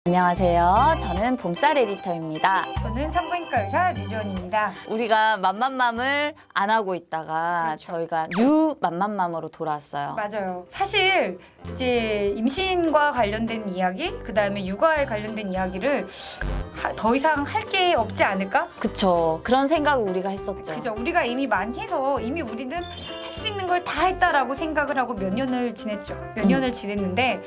안녕하세요. 저는 봄살 에디터입니다. 저는 산부인과 의사 류지원입니다. 우리가 맘맘맘을 안 하고 있다가 그렇죠. 저희가 뉴 맘맘맘으로 돌아왔어요. 맞아요. 사실 이제 임신과 관련된 이야기, 그 다음에 육아에 관련된 이야기를 더 이상 할 게 없지 않을까? 그쵸. 그런 생각을 우리가 했었죠. 그죠. 우리가 이미 많이 해서 이미 우리는 할 수 있는 걸 다 했다라고 생각을 하고 몇 년을 지냈죠. 몇 년을 지냈는데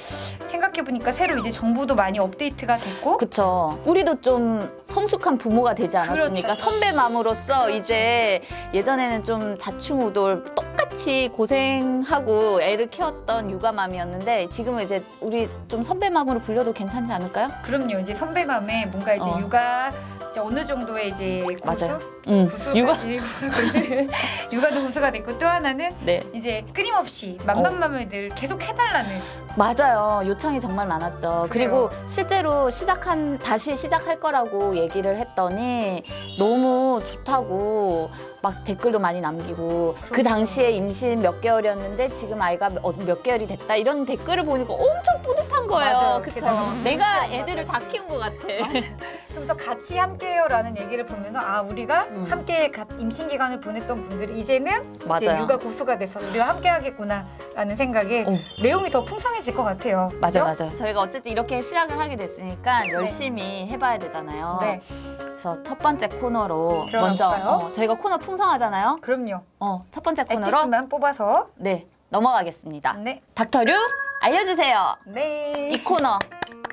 생각해보니까 새로 이제 정보도 많이 업데이트가 됐고 그쵸. 우리도 좀 성숙한 부모가 되지 않았습니까? 그렇죠. 선배맘으로서 이제 예전에는 좀 자충우돌 똑같이 고생하고 애를 키웠던 육아맘이었는데 지금은 이제 우리 좀 선배맘으로 불려도 괜찮지 않을까요? 그럼요. 이제 선배맘에 뭔가 이제 육아 이제 어느 정도의 이제 고수? 맞아요. 구수가 육아. 육아도 구수가 됐고 또 하나는 네. 이제 끊임없이 맘맘맘을 늘 계속 해달라는 맞아요. 요청이 정말 많았죠. 그래요. 그리고 실제로 다시 시작할 거라고 얘기를 했더니 너무 좋다고 막 댓글도 많이 남기고 그 그렇죠. 당시에 임신 몇 개월이었는데 지금 아이가 몇 개월이 됐다 이런 댓글을 보니까 엄청 뿌듯한 거예요. 맞아요. 그쵸? 그게 너무 내가 맞아요. 애들을 다 키운 것 같아. 그래서 같이 함께해요라는 얘기를 보면서 아 우리가 함께 임신 기간을 보냈던 분들이 이제는 이제 맞아요. 육아 고수가 돼서 우리와 함께하겠구나라는 생각에 내용이 더 풍성해질 것 같아요. 맞아요, 그죠? 맞아요. 저희가 어쨌든 이렇게 시작을 하게 됐으니까 열심히 해봐야 되잖아요. 네, 그래서 첫 번째 코너로 들어가 먼저 볼까요? 저희가 코너 풍성하잖아요. 그럼요. 첫 번째 코너로 엑기스만 뽑아서 네 넘어가겠습니다. 네, 닥터류 알려주세요. 네. 이 코너.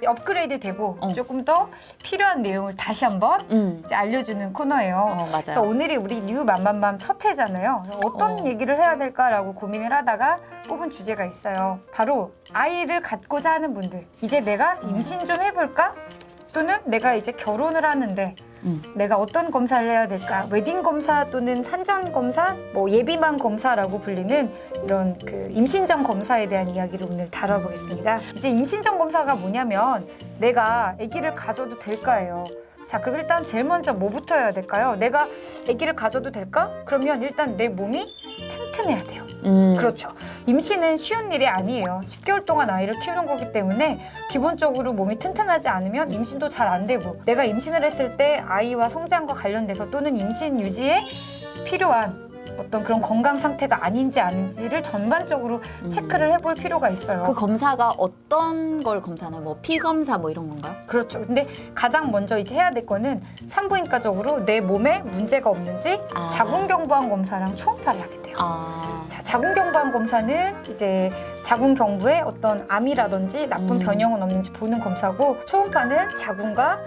업그레이드 되고 조금 더 필요한 내용을 다시 한번 이제 알려주는 코너예요. 맞아요. 그래서 오늘이 우리 뉴 맘맘맘 첫 회잖아요. 어떤 얘기를 해야 될까라고 고민을 하다가 뽑은 주제가 있어요. 바로 아이를 갖고자 하는 분들. 이제 내가 임신 좀 해볼까? 또는 내가 이제 결혼을 하는데 내가 어떤 검사를 해야 될까? 웨딩 검사 또는 산전 검사, 뭐 예비망 검사라고 불리는 이런 그 임신 전 검사에 대한 이야기를 오늘 다뤄보겠습니다. 이제 임신 전 검사가 뭐냐면 내가 아기를 가져도 될까예요. 자, 그럼 일단 제일 먼저 뭐부터 해야 될까요? 내가 아기를 가져도 될까? 그러면 일단 내 몸이 튼튼해야 돼요. 그렇죠. 임신은 쉬운 일이 아니에요. 10개월 동안 아이를 키우는 거기 때문에 기본적으로 몸이 튼튼하지 않으면 임신도 잘 안 되고 내가 임신을 했을 때 아이와 성장과 관련돼서 또는 임신 유지에 필요한 어떤 그런 건강 상태가 아닌지 아닌지를 전반적으로 체크를 해볼 필요가 있어요. 그 검사가 어떤 걸 검사하나요? 뭐 피 검사 뭐 이런 건가요? 그렇죠. 근데 가장 먼저 이제 해야 될 거는 산부인과적으로 내 몸에 문제가 없는지 자궁경부암 검사랑 초음파를 하게 돼요. 자, 자궁경부암 검사는 이제 자궁경부에 어떤 암이라든지 나쁜 변형은 없는지 보는 검사고 초음파는 자궁과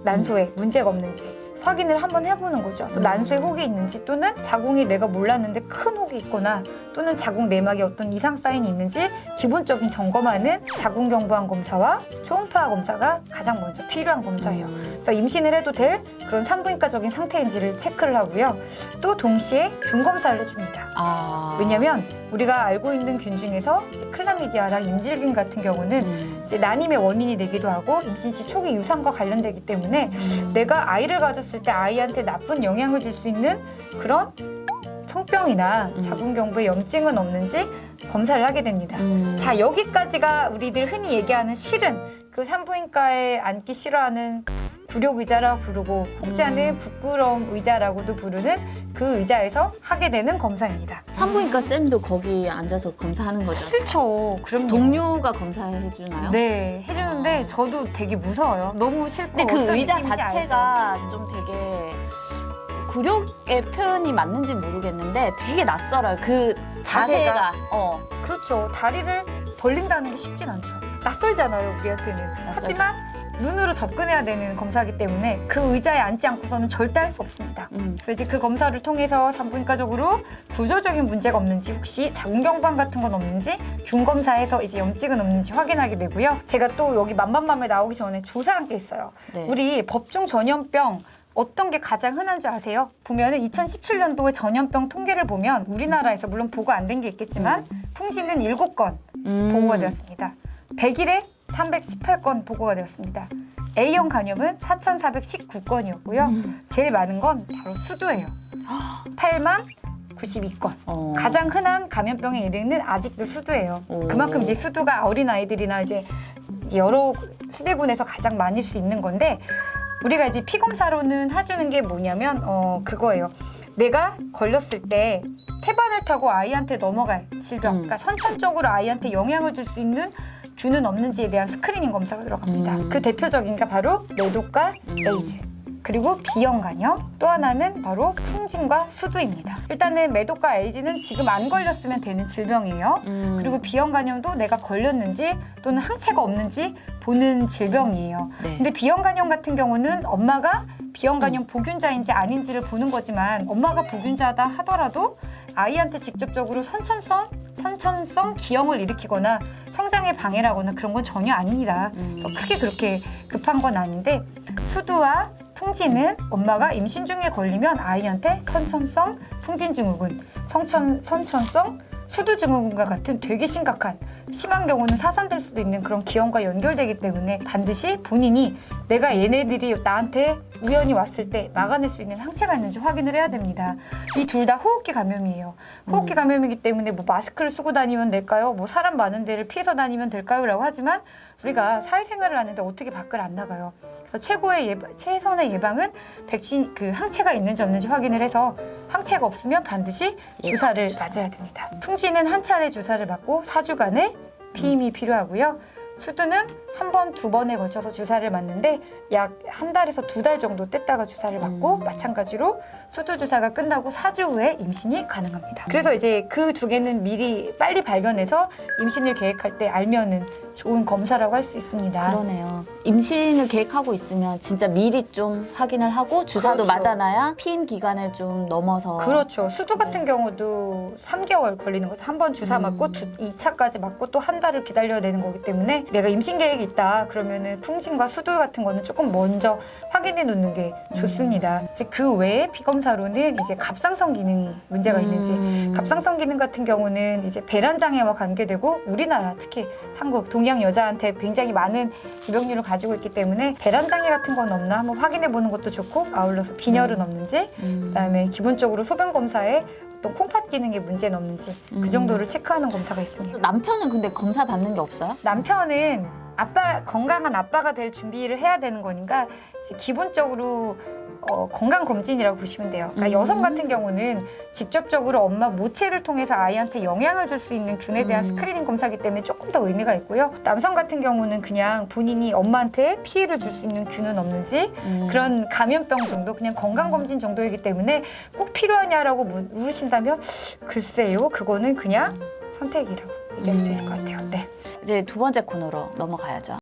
난소에 문제가 없는지 확인을 한번 해보는 거죠. 그래서 난소에 혹이 있는지 또는 자궁이 내가 몰랐는데 큰 혹이 있거나 또는 자궁 내막에 어떤 이상 사인이 있는지 기본적인 점검하는 자궁경부암 검사와 초음파 검사가 가장 먼저 필요한 검사예요. 그래서 임신을 해도 될 그런 산부인과적인 상태인지를 체크를 하고요. 또 동시에 균 검사를 해줍니다. 왜냐하면 우리가 알고 있는 균 중에서 이제 클라미디아랑 임질균 같은 경우는 이제 난임의 원인이 되기도 하고 임신 시 초기 유산과 관련되기 때문에 내가 아이를 가졌을 때 아이한테 나쁜 영향을 줄 수 있는 그런 성병이나 자궁경부에 염증은 없는지 검사를 하게 됩니다. 자, 여기까지가 우리들 흔히 얘기하는 실은 그 산부인과에 앉기 싫어하는 굴욕의자라고 부르고 혹자는 부끄러움 의자라고도 부르는 그 의자에서 하게 되는 검사입니다. 산부인과 쌤도 거기 앉아서 검사하는 거죠? 싫죠. 그럼요. 동료가 검사해 주나요? 네, 해주는데 저도 되게 무서워요. 너무 싫고 근데 그 어떤 의자 느낌인지 자체가 알죠? 좀 되게 굴욕의 표현이 맞는지 모르겠는데 되게 낯설어요. 그 자세가. 그렇죠. 다리를 벌린다는 게 쉽진 않죠. 낯설잖아요, 우리한테는. 하지만 눈으로 접근해야 되는 검사이기 때문에 그 의자에 앉지 않고서는 절대 할 수 없습니다. 그래서 이제 그 검사를 통해서 산부인과적으로 구조적인 문제가 없는지 혹시 자궁경부암 같은 건 없는지 균 검사에서 이제 염증은 없는지 확인하게 되고요. 제가 또 여기 맘맘맘에 나오기 전에 조사한 게 있어요. 네. 우리 법중 전염병 어떤 게 가장 흔한 줄 아세요? 보면은 2017년도에 전염병 통계를 보면 우리나라에서 물론 보고 안 된 게 있겠지만 풍신은 7건 보고가 되었습니다. 100일에 318건 보고가 되었습니다. A형 간염은 4,419건이었고요. 제일 많은 건 바로 수두예요. 8만 92건. 가장 흔한 감염병의 1위는 아직도 수두예요. 그만큼 이제 수두가 어린 아이들이나 이제 여러 수대군에서 가장 많을 수 있는 건데 우리가 이제 피 검사로는 해주는 게 뭐냐면 그거예요. 내가 걸렸을 때 태반을 타고 아이한테 넘어갈 질병, 그러니까 선천적으로 아이한테 영향을 줄 수 있는 균은 없는지에 대한 스크리닝 검사가 들어갑니다. 그 대표적인 게 바로 매독과 에이즈. 그리고 B형 간염, 또 하나는 바로 풍진과 수두입니다. 일단은 매독과 에이즈는 지금 안 걸렸으면 되는 질병이에요. 그리고 B형 간염도 내가 걸렸는지 또는 항체가 없는지 보는 질병이에요. 네. 근데 B형 간염 같은 경우는 엄마가 B형 간염 보균자인지 아닌지를 보는 거지만 엄마가 보균자다 하더라도 아이한테 직접적으로 선천성 기형을 일으키거나 성장에 방해라거나 그런 건 전혀 아닙니다. 그래서 크게 그렇게 급한 건 아닌데 수두와 풍진은 엄마가 임신 중에 걸리면 아이한테 선천성 풍진증후군, 선천성 수두증후군과 같은 되게 심한 경우는 사산될 수도 있는 그런 기형과 연결되기 때문에 반드시 본인이 내가 얘네들이 나한테 우연히 왔을 때 막아낼 수 있는 항체가 있는지 확인을 해야 됩니다. 이 둘 다 호흡기 감염이에요. 호흡기 감염이기 때문에 뭐 마스크를 쓰고 다니면 될까요? 뭐 사람 많은 데를 피해서 다니면 될까요? 라고 하지만 우리가 사회생활을 하는데 어떻게 밖을 안 나가요. 그래서 최선의 예방은 백신 항체가 있는지 없는지 확인을 해서 항체가 없으면 반드시 주사를 맞아야 됩니다. 풍진은 한 차례 주사를 맞고 4주간의 피임이 필요하고요. 수두는 한 번, 두 번에 걸쳐서 주사를 맞는데 약 한 달에서 2달 정도 뗐다가 주사를 맞고 마찬가지로 수두 주사가 끝나고 4주 후에 임신이 가능합니다. 그래서 이제 그 두 개는 미리 빨리 발견해서 임신을 계획할 때 알면은 좋은 검사라고 할 수 있습니다. 그러네요. 임신을 계획하고 있으면 진짜 미리 좀 확인을 하고 주사도 그렇죠. 맞아놔야 피임 기간을 좀 넘어서. 그렇죠. 수두 같은 경우도 3개월 걸리는 거죠. 한 번 주사 맞고 2차까지 맞고 또 한 달을 기다려야 되는 거기 때문에 내가 임신 계획이 있다 그러면은 풍진과 수두 같은 거는 조금 먼저 확인해 놓는 게 좋습니다. 이제 그 외에 피검사로는 이제 갑상선 기능이 문제가 있는지, 갑상선 기능 같은 경우는 이제 배란 장애와 관계되고 우리나라 특히 한국 동양 여자한테 굉장히 많은 기병률을 가지고 있기 때문에 배란 장애 같은 건 없나 한번 확인해 보는 것도 좋고 아울러서 빈혈은 없는지, 그다음에 기본적으로 소변 검사에 어떤 콩팥 기능에 문제는 없는지 그 정도를 체크하는 검사가 있습니다. 남편은 근데 검사 받는 게 없어요? 남편은 건강한 아빠가 될 준비를 해야 되는 거니까 이제 기본적으로 건강검진이라고 보시면 돼요. 그러니까 여성 같은 경우는 직접적으로 엄마 모체를 통해서 아이한테 영향을 줄 수 있는 균에 대한 스크리닝 검사이기 때문에 조금 더 의미가 있고요. 남성 같은 경우는 그냥 본인이 엄마한테 피해를 줄 수 있는 균은 없는지 그런 감염병 정도, 그냥 건강검진 정도이기 때문에 꼭 필요하냐라고 물으신다면 글쎄요, 그거는 그냥 선택이라고 얘기할 수 있을 것 같아요. 네. 이제 두 번째 코너로 넘어가야죠.